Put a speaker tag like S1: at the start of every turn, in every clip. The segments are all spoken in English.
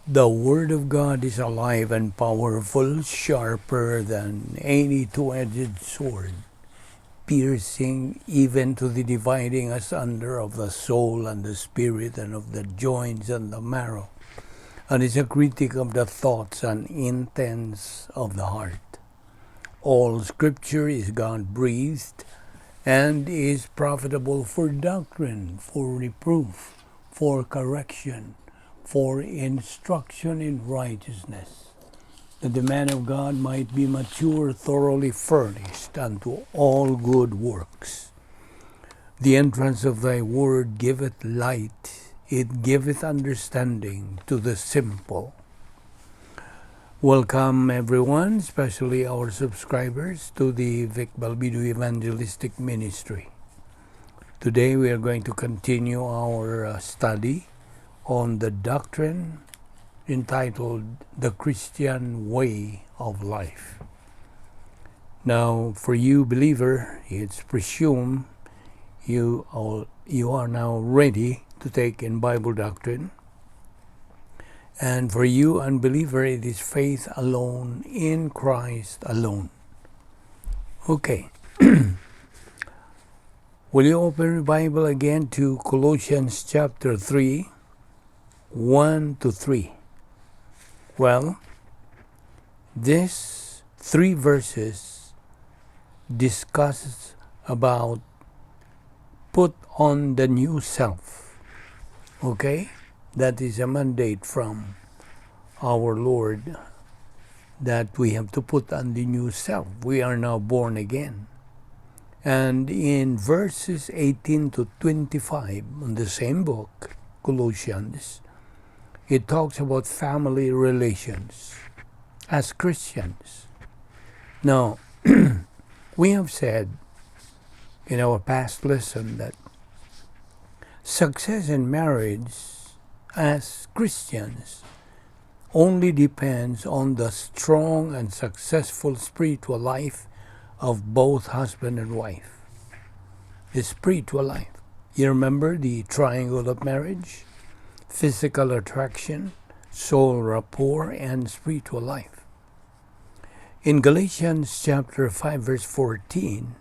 S1: The Word of God is alive and powerful, sharper than any two-edged sword, piercing even to the dividing asunder of the soul and the spirit and of the joints and the marrow, and is a critic of the thoughts and intents of the heart. All Scripture is God-breathed and is profitable for doctrine, for reproof, for correction, for instruction in righteousness, that the man of God might be mature, thoroughly furnished unto all good works. The entrance of thy word giveth light, it giveth understanding to the simple. Welcome everyone, especially our subscribers, to the Balbido Evangelistic Ministry. Today we are going to continue our study on the doctrine entitled The Christian Way of Life. Now, for you believer, it's presumed you are now ready to take in Bible doctrine. And for you unbeliever, it is faith alone in Christ alone. Okay. Will you open your Bible again to Colossians chapter 3, 1 to 3. Well, these 3 verses discuss about put on the new self. Okay? That is a mandate from our Lord that we have to put on the new self. We are now born again. And in verses 18 to 25 in the same book, Colossians, it talks about family relations as Christians. Now, we have said in our past lesson that success in marriage as Christians only depends on the strong and successful spiritual life of both husband and wife. The spiritual life. You remember the triangle of marriage? Physical attraction, soul rapport, and spiritual life. In Galatians chapter 5 verse 14,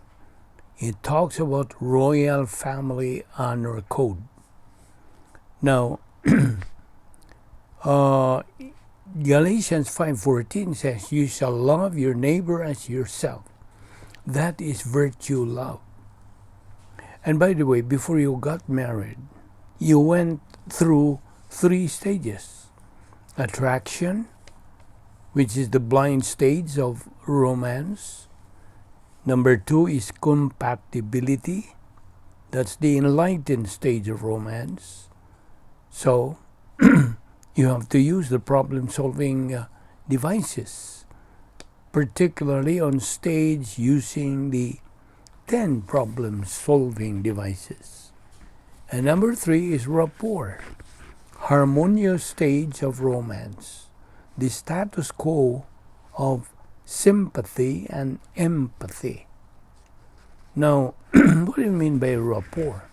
S1: it talks about royal family honor code. Now, Galatians 5:14 says, you shall love your neighbor as yourself. That is virtue love. And by the way, before you got married, you went through 3 stages. Attraction, which is the blind stage of romance. Number 2 is compatibility. That's the enlightened stage of romance. So, you have to use the problem-solving devices, particularly on stage using the 10 problem-solving devices. And number 3 is rapport, harmonious stage of romance, the status quo of sympathy and empathy. Now, what do you mean by rapport?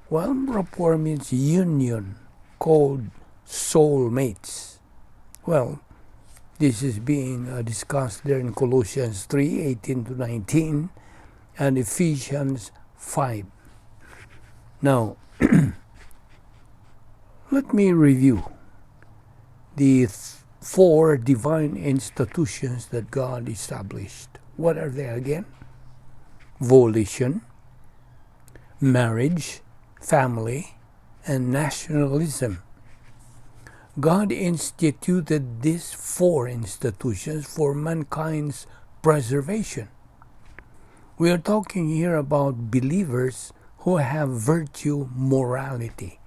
S1: Well, rapport means union, called soulmates. Well, this is being discussed there in Colossians 3, 18 to 19, and Ephesians 5. Now, let me review the 4 divine institutions that God established. What are they again? Volition, marriage, family, and nationalism. God instituted these 4 institutions for mankind's preservation. We are talking here about believers who have virtue morality.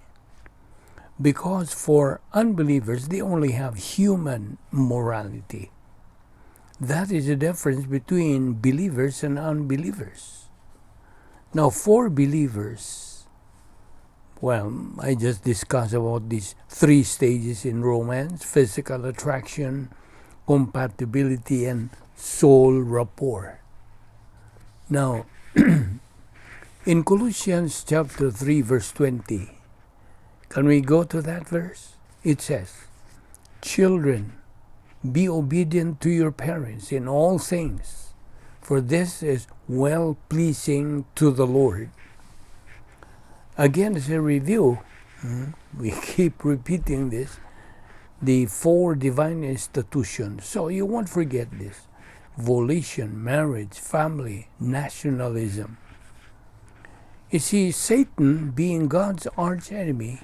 S1: Because for unbelievers, they only have human morality. That is the difference between believers and unbelievers. Now, for believers, well, I just discussed about these 3 stages in romance: physical attraction, compatibility, and soul rapport. Now, in Colossians chapter 3 verse 20, can we go to that verse? It says, Children, be obedient to your parents in all things, for this is well-pleasing to the Lord. Again, as a review, we keep repeating this, the 4 divine institutions. So you won't forget this. Volition, marriage, family, nationalism. You see, Satan, being God's arch enemy,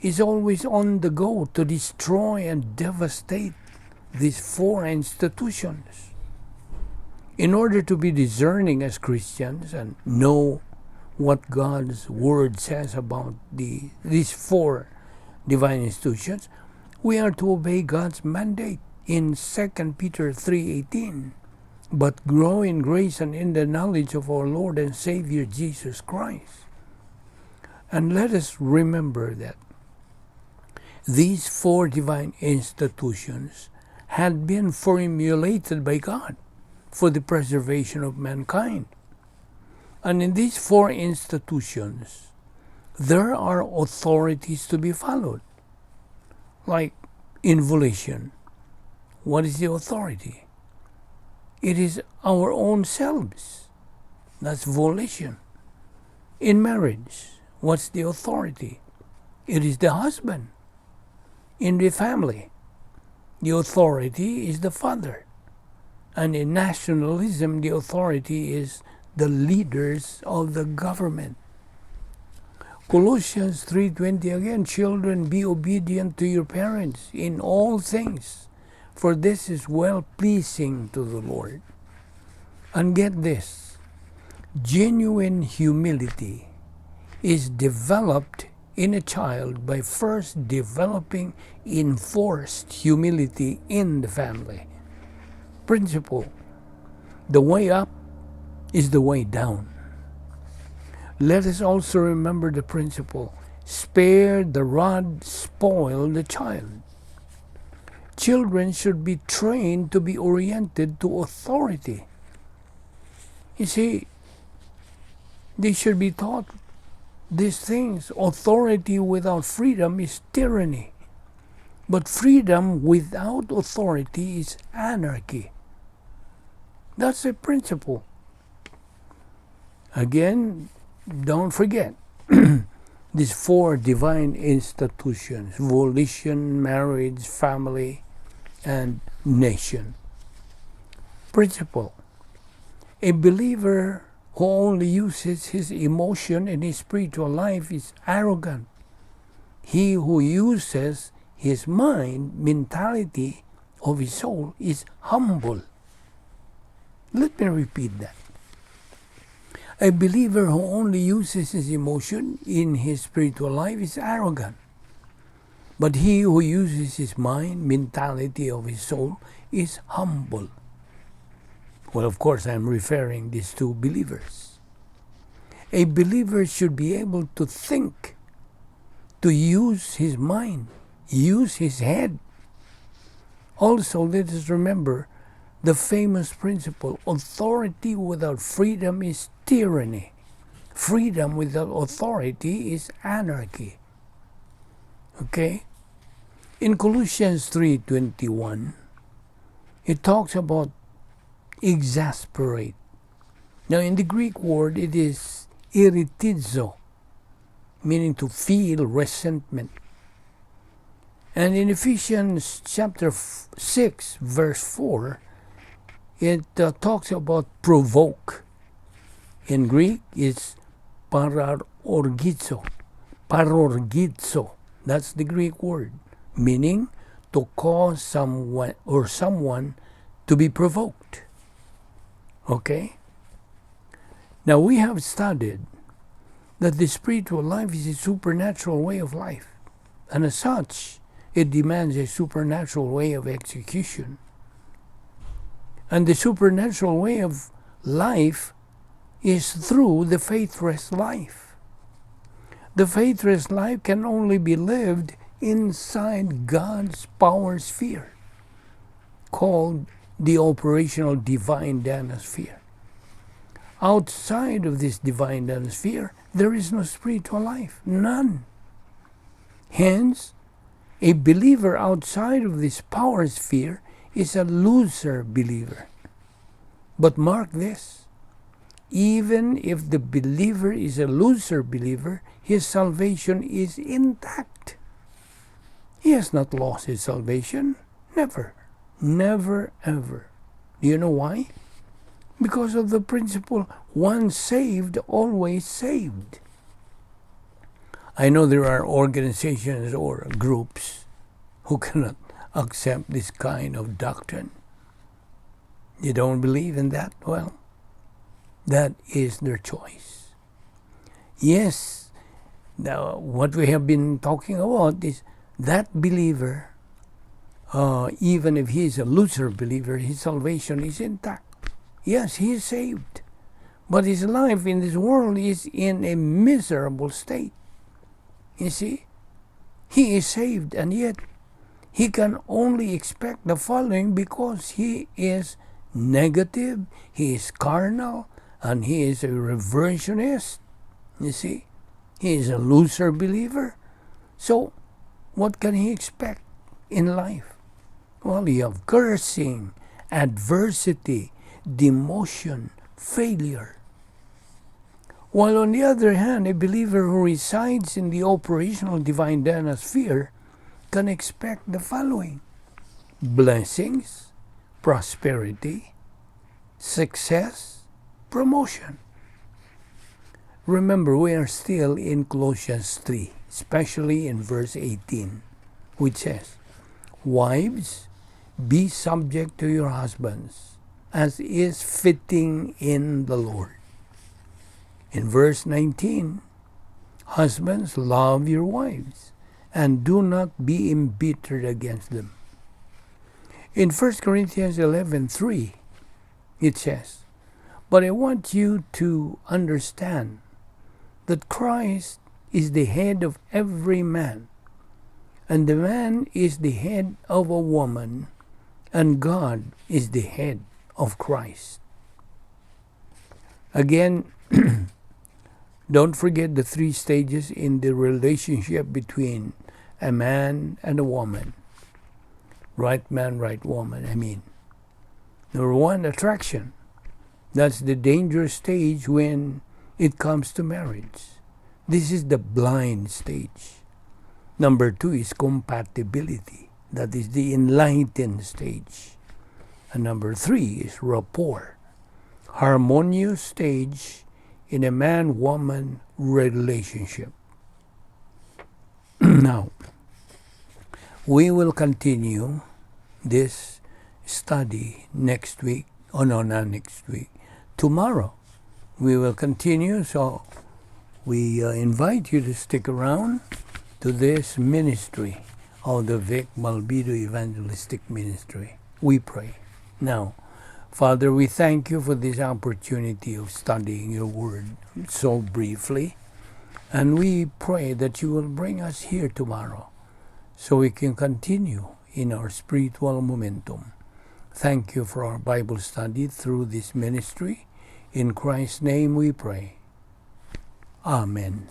S1: is always on the go to destroy and devastate these 4 institutions. In order to be discerning as Christians and know what God's Word says about these 4 divine institutions, we are to obey God's mandate in 2 Peter 3:18. But grow in grace and in the knowledge of our Lord and Savior Jesus Christ. And let us remember that these 4 divine institutions had been formulated by God for the preservation of mankind. And in these 4 institutions, there are authorities to be followed. Like in volition, what is the authority? It is our own selves. That's volition. In marriage, what's the authority? It is the husband. In the family, the authority is the father. And in nationalism, the authority is the leaders of the government. Colossians 3:20 again, children, be obedient to your parents in all things, for this is well-pleasing to the Lord. And get this, genuine humility is developed in a child by first developing enforced humility in the family. Principle, the way up is the way down. Let us also remember the principle, spare the rod, spoil the child. Children should be trained to be oriented to authority. You see, they should be taught these things. Authority without freedom is tyranny. But freedom without authority is anarchy. That's a principle. Again, don't forget these 4 divine institutions: volition, marriage, family, and nation. Principle. A believer who only uses his emotion in his spiritual life is arrogant. He who uses his mind, mentality of his soul is humble. Let me repeat that. A believer who only uses his emotion in his spiritual life is arrogant. But he who uses his mind, mentality of his soul is humble. Well, of course, I'm referring this to believers. A believer should be able to think, to use his mind, use his head. Also, let us remember the famous principle, authority without freedom is tyranny. Freedom without authority is anarchy. Okay? In Colossians 3:21, it talks about exasperate. Now, in the Greek word, it is irritizo, meaning to feel resentment. And in Ephesians chapter 6, verse 4, it talks about provoke. In Greek, it's parorgizo. Parorgizo. That's the Greek word, meaning to cause someone to be provoked. Okay? Now, we have studied that the spiritual life is a supernatural way of life. And as such, it demands a supernatural way of execution. And the supernatural way of life is through the faith-rest life. The faith-rest life can only be lived inside God's power sphere, called the operational divine danosphere. Outside of this divine danosphere, there is no spiritual life, none. Hence, A believer outside of this power sphere is a loser believer. But mark this, even if the believer is a loser believer, his salvation is intact. He has not lost his salvation. Never. Never, ever. Do you know why? Because of the principle, once saved, always saved. I know there are organizations or groups who cannot accept this kind of doctrine. You don't believe in that? Well, that is their choice. Yes, now what we have been talking about is that believer, even if he is a loser believer, his salvation is intact. Yes, he is saved. But his life in this world is in a miserable state. You see, he is saved, and yet he can only expect the following because he is negative, he is carnal, and he is a reversionist. You see, he is a loser believer. So, what can he expect in life? Well, you have cursing, adversity, demotion, failure. While on the other hand, a believer who resides in the operational divine sphere can expect the following: blessings, prosperity, success, promotion. Remember, we are still in Colossians 3, especially in verse 18, which says, "Wives, be subject to your husbands, as is fitting in the Lord." In verse 19, "Husbands, love your wives, and do not be embittered against them." In 1 Corinthians 11:3, it says, "But I want you to understand that Christ is the head of every man, and the man is the head of a woman, and God is the head of Christ." Again, don't forget the 3 stages in the relationship between a man and a woman. Right man, right woman, Number 1, attraction. That's the dangerous stage when it comes to marriage. This is the blind stage. Number 2 is compatibility. That is the enlightened stage. And number 3 is rapport. Harmonious stage in a man-woman relationship. Now, we will continue this study next week. Oh no, not next week. Tomorrow we will continue, so we invite you to stick around to this ministry of the Vic Balbido Evangelistic Ministry. We pray. Now, Father, we thank you for this opportunity of studying your word so briefly, and we pray that you will bring us here tomorrow so we can continue in our spiritual momentum. Thank you for our Bible study through this ministry. In Christ's name we pray. Amen.